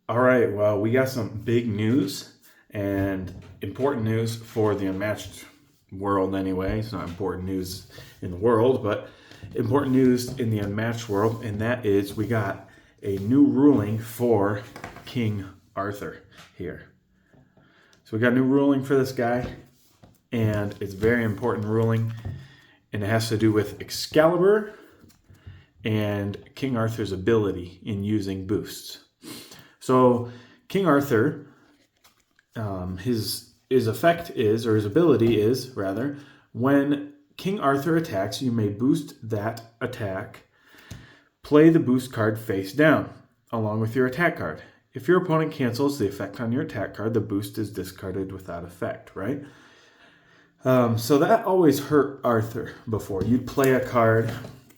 All right, well, we got some big news and important news for the unmatched world anyway. It's not important news in the world, but important news in the unmatched world, and that is we got a new ruling for King Arthur here. So we got a new ruling for this guy, and it's a very important ruling, and it has to do with Excalibur and King Arthur's ability in using boosts. So King Arthur, his effect is, or his ability is rather, when King Arthur attacks, you may boost that attack. Play the boost card face down, along with your attack card. If your opponent cancels the effect on your attack card, the boost is discarded without effect, right? So that always hurt Arthur before. You'd play a card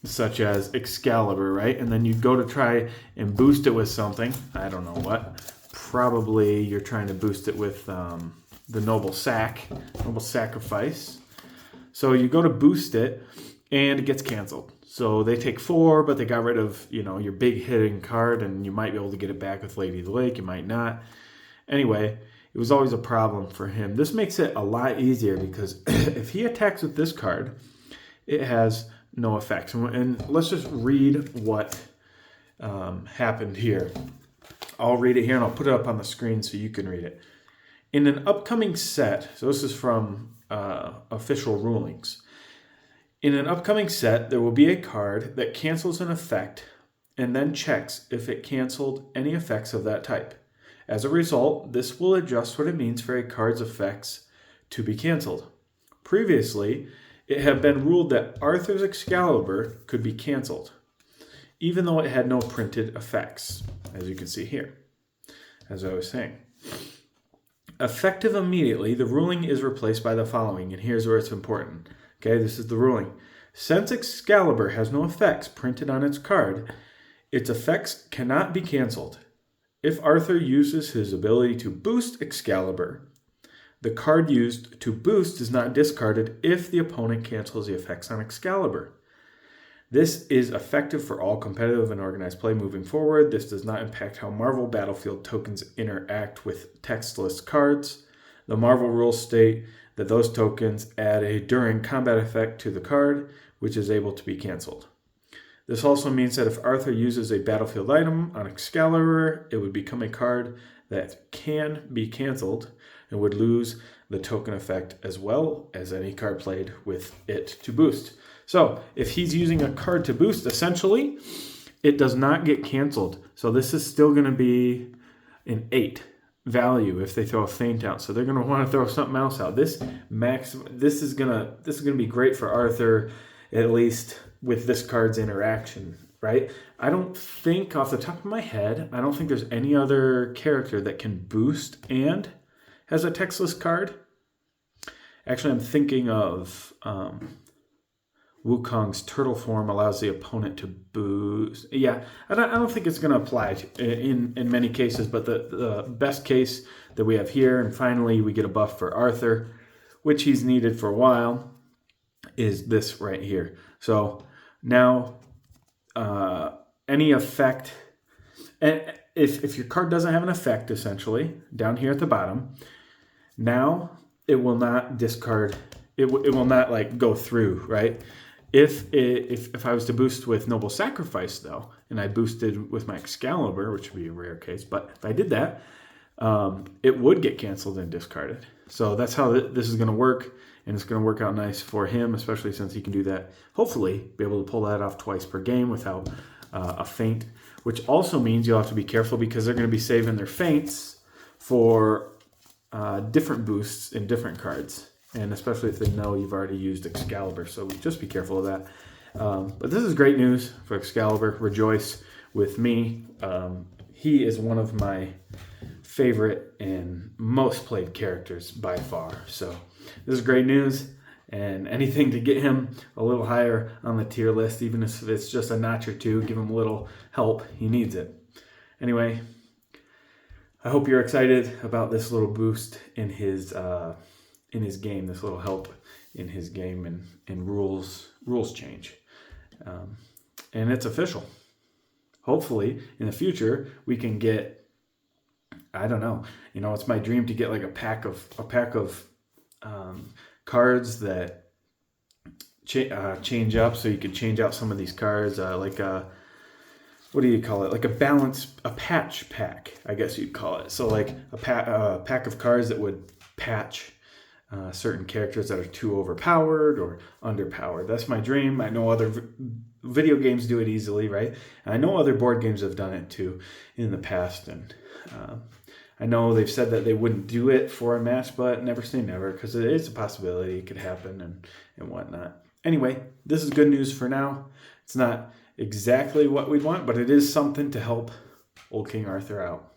such as Excalibur, right? And then you'd go to try and boost it with something. I don't know what. Probably you're trying to boost it with the Noble Sacrifice. So you go to boost it, and it gets canceled. So they take 4, but they got rid of, your big hitting card, and you might be able to get it back with Lady of the Lake. You might not. Anyway, it was always a problem for him. This makes it a lot easier because if he attacks with this card, it has no effects. And let's just read what happened here. I'll read it here, and I'll put it up on the screen so you can read it. In an upcoming set, so this is from official rulings. In an upcoming set, there will be a card that cancels an effect and then checks if it canceled any effects of that type. As a result, this will adjust what it means for a card's effects to be canceled. Previously, it had been ruled that Arthur's Excalibur could be canceled, even though it had no printed effects, as you can see here, as I was saying. Effective immediately, the ruling is replaced by the following, and here's where it's important. Okay, this is the ruling. Since Excalibur has no effects printed on its card, its effects cannot be canceled. If Arthur uses his ability to boost Excalibur, the card used to boost is not discarded if the opponent cancels the effects on Excalibur. This is effective for all competitive and organized play moving forward. This does not impact how Marvel Battlefield tokens interact with textless cards. The Marvel rules state that those tokens add a during combat effect to the card, which is able to be canceled. This also means that if Arthur uses a battlefield item on Excalibur, it would become a card that can be canceled and would lose the token effect as well as any card played with it to boost. So if he's using a card to boost, essentially, it does not get canceled. So this is still going to be an 8 value if they throw a feint out. So they're going to want to throw something else out. This is going to be great for Arthur, at least with this card's interaction, right? I don't think, off the top of my head, I don't think there's any other character that can boost and has a textless card. Actually, I'm thinking of Wukong's turtle form allows the opponent to boost. Yeah, I don't think it's going to apply in many cases, but the best case that we have here, and finally we get a buff for Arthur, which he's needed for a while, is this right here. So now any effect, and if your card doesn't have an effect, essentially, down here at the bottom, now it will not discard, it will not go through, right? If I was to boost with Noble Sacrifice, though, and I boosted with my Excalibur, which would be a rare case, but if I did that, it would get canceled and discarded. So that's how this is going to work, and it's going to work out nice for him, especially since he can do that, hopefully, be able to pull that off twice per game without a feint, which also means you'll have to be careful because they're going to be saving their feints for different boosts in different cards. And especially if they know you've already used Excalibur. So just be careful of that. But this is great news for Excalibur. Rejoice with me. He is one of my favorite and most played characters by far. So this is great news. And anything to get him a little higher on the tier list, even if it's just a notch or two, give him a little help. He needs it. Anyway, I hope you're excited about this little boost in his game, this little help in his game and rules change. And it's official. Hopefully, in the future, we can get I don't know. It's my dream to get like a pack of cards that change up, so you can change out some of these cards, like a, what do you call it? Like a patch pack, I guess you'd call it. So like a pack of cards that would patch certain characters that are too overpowered or underpowered. That's my dream. I know other video games do it easily, right? And I know other board games have done it too in the past, and I know they've said that they wouldn't do it for a match, but never say never, because it is a possibility it could happen and whatnot. Anyway, this is good news for now. It's not exactly what we'd want, but it is something to help old King Arthur out.